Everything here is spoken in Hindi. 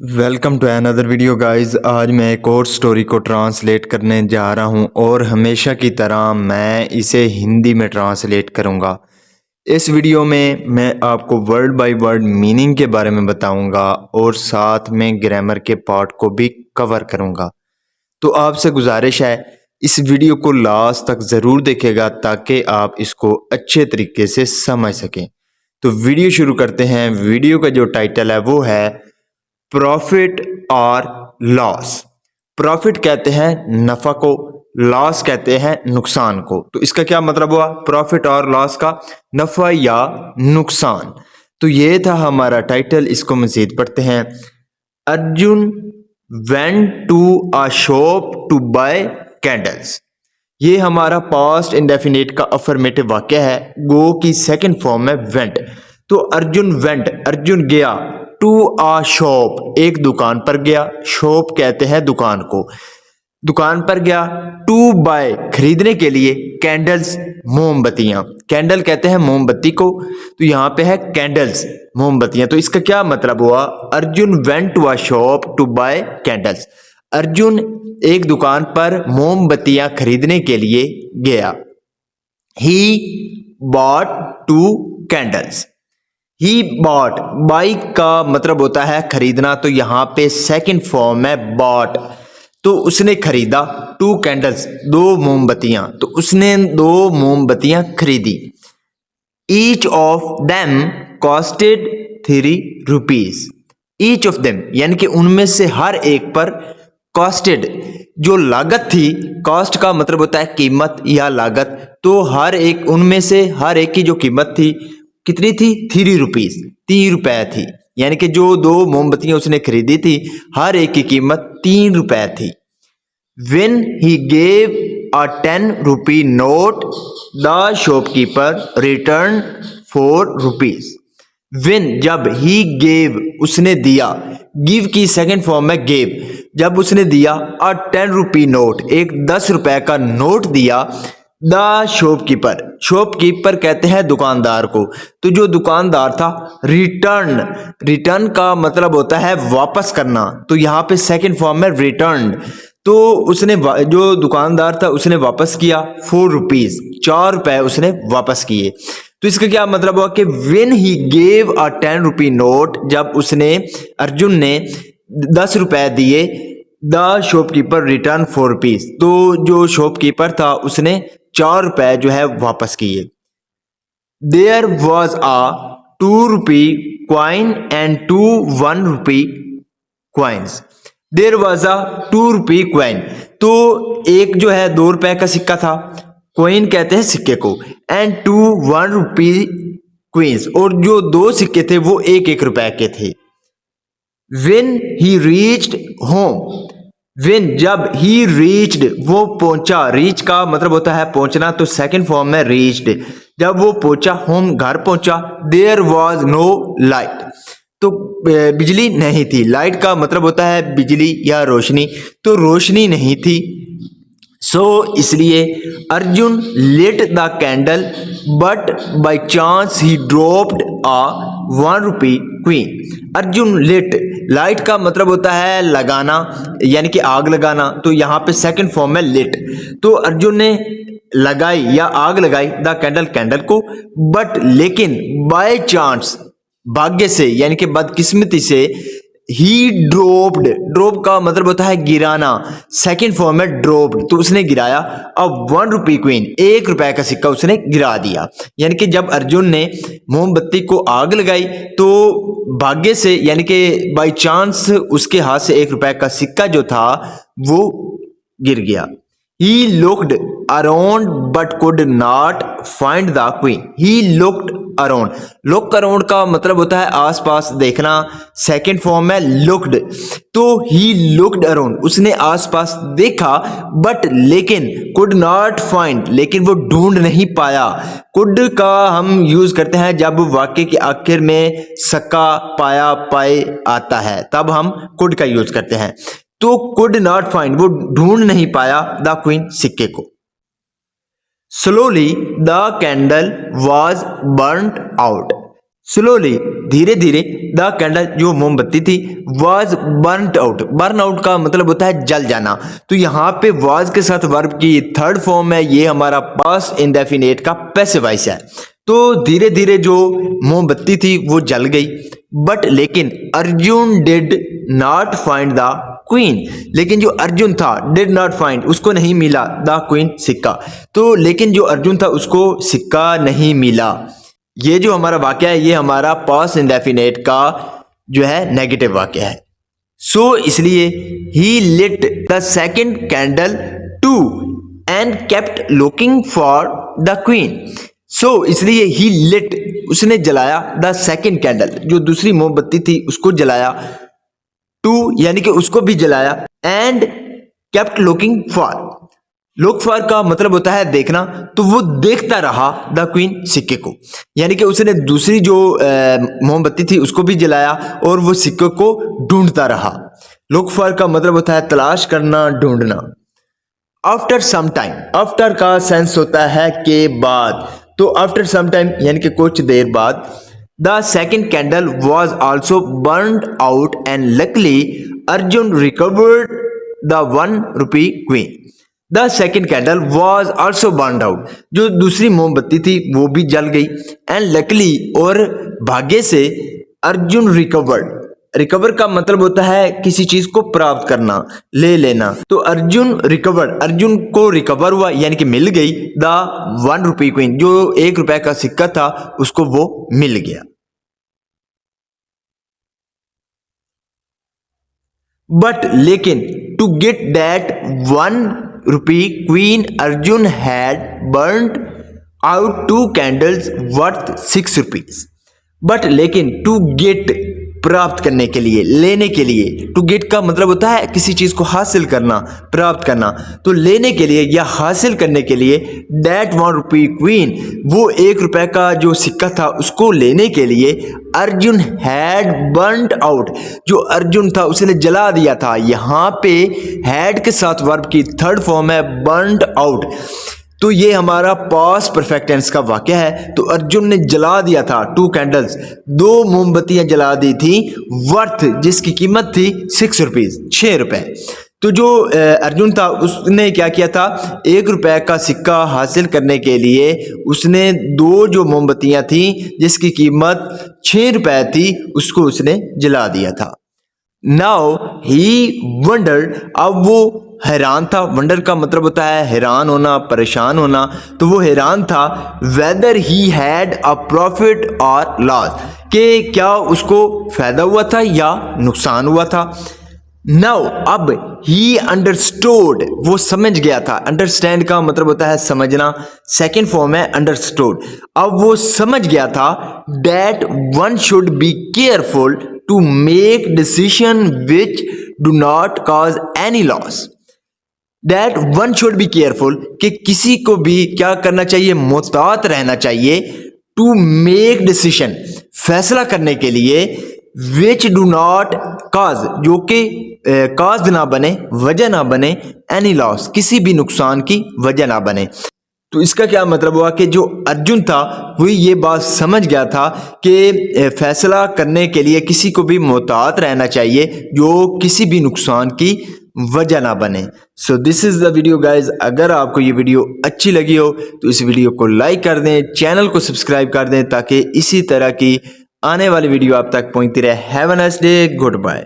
Welcome to another video guys. आज मैं एक और स्टोरी को ट्रांसलेट करने जा रहा हूं और हमेशा की तरह मैं इसे हिंदी में ट्रांसलेट करूंगा। इस वीडियो में मैं आपको वर्ड बाय वर्ड मीनिंग के बारे में बताऊंगा और साथ में ग्रामर के पार्ट को भी कवर करूंगा। तो आपसे गुजारिश है इस वीडियो को लास्ट तक ज़रूर देखेगा ताकि आप इसको अच्छे तरीके से समझ सकें। तो वीडियो शुरू करते हैं। वीडियो का जो टाइटल है वो है प्रॉफिट और लॉस। प्रॉफिट कहते हैं नफा को, लॉस कहते हैं नुकसान को। तो इसका क्या मतलब हुआ? प्रॉफिट और लॉस का, नफा या नुकसान। तो ये था हमारा टाइटल। इसको मजीद पढ़ते हैं। Arjun went to a shop to buy candles. ये हमारा पास्ट इंडेफिनिट का अफर्मेटिव वाक्य है। गो की सेकंड फॉर्म है वेंट। तो अर्जुन वेंट, अर्जुन गया, टू आ शॉप, एक दुकान पर गया। शॉप कहते हैं दुकान को। दुकान पर गया, टू बाय, खरीदने के लिए, कैंडल्स, मोमबत्तियां। कैंडल कहते हैं मोमबत्ती को, तो यहाँ पे है कैंडल्स, मोमबत्तियां। तो इसका क्या मतलब हुआ? Arjun went to a shop to buy candles. Arjun एक दुकान पर मोमबत्तियां खरीदने के लिए गया। He bought two candles. He bought, buy का मतलब होता है खरीदना, तो यहाँ पे सेकंड फॉर्म है बॉट। तो उसने खरीदा, टू कैंडल्स, दो मोमबत्तियां। तो उसने दो मोमबत्तियां खरीदी। Each of them costed 3 rupees. Each of them यानी कि उनमें से हर एक पर कॉस्टेड, जो लागत थी, कॉस्ट का मतलब होता है कीमत या लागत। तो हर एक, उनमें से हर एक की जो कीमत थी कितनी थी? 3 रुपीज, 3 रुपए थी। यानी कि जो दो मोमबत्तियां उसने खरीदी थी हर एक की कीमत 3 रुपए थी। When he gave a 10 rupee note, the shopkeeper returned 4 rupees. When, जब, he gave, उसने दिया, give की सेकंड फॉर्म है gave, जब उसने दिया, a 10 rupee note, एक 10 रुपए का नोट दिया, द शॉपकीपर, शॉपकीपर कहते हैं दुकानदार को। तो जो दुकानदार था, रिटर्न, रिटर्न का मतलब होता है वापस करना। तो यहाँ पे सेकंड फॉर्म है रिटर्न। तो उसने, जो दुकानदार था उसने वापस किया 4 रुपीज, 4 रुपए उसने वापस किए। तो इसका क्या मतलब हुआ कि when he gave a 10 rupee note, जब उसने, अर्जुन ने 10 रुपए दिए, द शॉपकीपर रिटर्न 4 रुपीज, तो जो शॉपकीपर था उसने 4 रुपए जो है वापस किए। There was a 2 rupee coin and 2 1 rupee coins. There was a 2 rupee coin, तो एक जो है 2 रुपए का सिक्का था, क्वाइन कहते हैं सिक्के को, एंड 2 1 रुपी क्वींस, और जो दो सिक्के थे वो 1 रुपए के थे। When he reached home, when, जब, he reached, वो पहुंचा, reach का मतलब होता है पहुंचना, तो सेकंड फॉर्म में reached, जब वो पहुंचा, होम, घर पहुंचा, there was no light, तो बिजली नहीं थी। लाइट का मतलब होता है बिजली या रोशनी, तो रोशनी नहीं थी। इसलिए Arjun lit the candle but by chance he dropped a 1 rupee coin. Arjun lit, light का मतलब होता है लगाना यानी कि आग लगाना, तो यहाँ पे सेकंड फॉर्म है लिट। तो अर्जुन ने लगाई या आग लगाई द कैंडल, कैंडल को, बट लेकिन, बाय चांस, भाग्य से यानी कि बदकिस्मती से, ही ड्रॉप्ड, ड्रॉप का मतलब होता है गिराना, सेकंड फॉर्म है ड्रॉप्ड, तो उसने गिराया अब 1 रुपी क्वीन, 1 रुपए का सिक्का उसने गिरा दिया। यानी कि जब अर्जुन ने मोमबत्ती को आग लगाई तो भाग्य से यानी कि बाय चांस उसके हाथ से 1 रुपए का सिक्का जो था वो गिर गया। He looked around but could not find the queen. He looked around. Look around का मतलब होता है आसपास देखना, सेकंड फॉर्म है looked। तो he looked around, उसने आसपास देखा, बट लेकिन, could not find, लेकिन वो ढूंढ नहीं पाया। could का हम यूज करते हैं जब वाक्य के आखिर में सका, पाया, पाए आता है, तब हम could का यूज करते हैं। तो could not find, वो ढूंढ नहीं पाया द क्वीन, सिक्के को। Slowly the candle was burned out. Slowly धीरे धीरे द कैंडल जो मोमबत्ती थी was born out. Burn out का मतलब होता है जल जाना। तो यहाँ पे वाज के साथ वर्ब की थर्ड फॉर्म है, ये हमारा पास्ट इंडेफिनिट का पैसिव वॉइस है। तो धीरे धीरे जो मोमबत्ती थी वो जल गई, बट लेकिन Arjun did not find the queen. लेकिन जो अर्जुन था डिड नॉट फाइंड, उसको नहीं मिला द क्वीन सिक्का। तो लेकिन जो अर्जुन था उसको सिक्का नहीं मिला। ये जो हमारा वाक्य है ये हमारा पास्ट इंडेफिनिट का जो है नेगेटिव वाक्य है। सो इसलिए ही lit the second candle to end kept looking for the queen. So इसलिए ही लिट, उसने जलाया द सेकंड कैंडल, जो दूसरी मोमबत्ती थी उसको जलाया, टू यानी कि उसको भी जलाया, and kept looking for. Look for का मतलब होता है देखना, तो वो देखता रहा द क्वीन सिक्के को, यानी कि उसने दूसरी जो मोमबत्ती थी उसको भी जलाया और वो सिक्के को ढूंढता रहा। लुक फॉर का मतलब होता है तलाश करना, ढूंढना। आफ्टर सम टाइम, आफ्टर का सेंस होता है के बाद, तो आफ्टर सम टाइम यानी कि कुछ देर बाद, the second candle was also burned out and luckily Arjun recovered the 1 rupee queen. The second candle was also burned out, जो दूसरी मोमबत्ती थी वो भी जल गई, एंड लकली और भाग्य से अर्जुन रिकवर्ड। रिकवर का मतलब होता है किसी चीज को प्राप्त करना, ले लेना। तो अर्जुन रिकवर्ड, अर्जुन को रिकवर हुआ यानी कि मिल गई द 1 रुपी क्वीन, जो 1 रुपए का सिक्का था उसको वो मिल गया। बट लेकिन to get that 1 rupee coin Arjun had burned out 2 candles worth 6 rupees. But लेकिन टू गेट प्राप्त करने के लिए, लेने के लिए। टू गेट का मतलब होता है किसी चीज को हासिल करना, प्राप्त करना। तो लेने के लिए या हासिल करने के लिए दैट 1 रुपी क्वीन, वो 1 रुपए का जो सिक्का था उसको लेने के लिए अर्जुन हैड बर्न्ड आउट, जो अर्जुन था उसने जला दिया था। यहाँ पे हैड के साथ वर्ब की थर्ड फॉर्म है बर्न्ड आउट। तो ये हमारा पास्ट परफेक्ट टेंस का वाक्य है। तो अर्जुन ने जला दिया था 2 कैंडल्स, 2 मोमबत्तियां जला दी थी, वर्थ जिसकी कीमत थी 6 रुपीज, 6 रुपए। तो जो अर्जुन था उसने क्या किया था, 1 रुपए का सिक्का हासिल करने के लिए उसने 2 जो मोमबत्तियां थी जिसकी कीमत 6 रुपए थी उसको उसने जला दिया था। नाउ ही वंडर्ड, अब वो हैरान था। वंडर का मतलब होता है हैरान होना, परेशान होना। तो वो हैरान था weather he had a profit और लॉस, कि क्या उसको फायदा हुआ था या नुकसान हुआ था। नाउ अब ही अंडरस्टूड, वो समझ गया था। अंडरस्टैंड का मतलब होता है समझना, सेकेंड फॉर्म है अंडरस्टूड। अब वो समझ गया था that one should be careful to make decision which do not cause any loss. That one should be careful, कि किसी को भी क्या करना चाहिए, मोहतात रहना चाहिए। टू मेक डिसीजन, फैसला करने के लिए, विच डू नॉट काज, जो कि काज ना बने, वजह ना बने, एनी लॉस, किसी भी नुकसान की वजह ना बने। तो इसका क्या मतलब हुआ कि जो अर्जुन था वो ये बात समझ गया था कि फैसला करने के लिए किसी को भी मोहतात रहना चाहिए जो किसी भी नुकसान की वजह ना बने। So this is the video guys. अगर आपको ये वीडियो अच्छी लगी हो तो इस वीडियो को लाइक कर दें, चैनल को सब्सक्राइब कर दें ताकि इसी तरह की आने वाली वीडियो आप तक पहुंचती रहे। Have a nice day, good bye.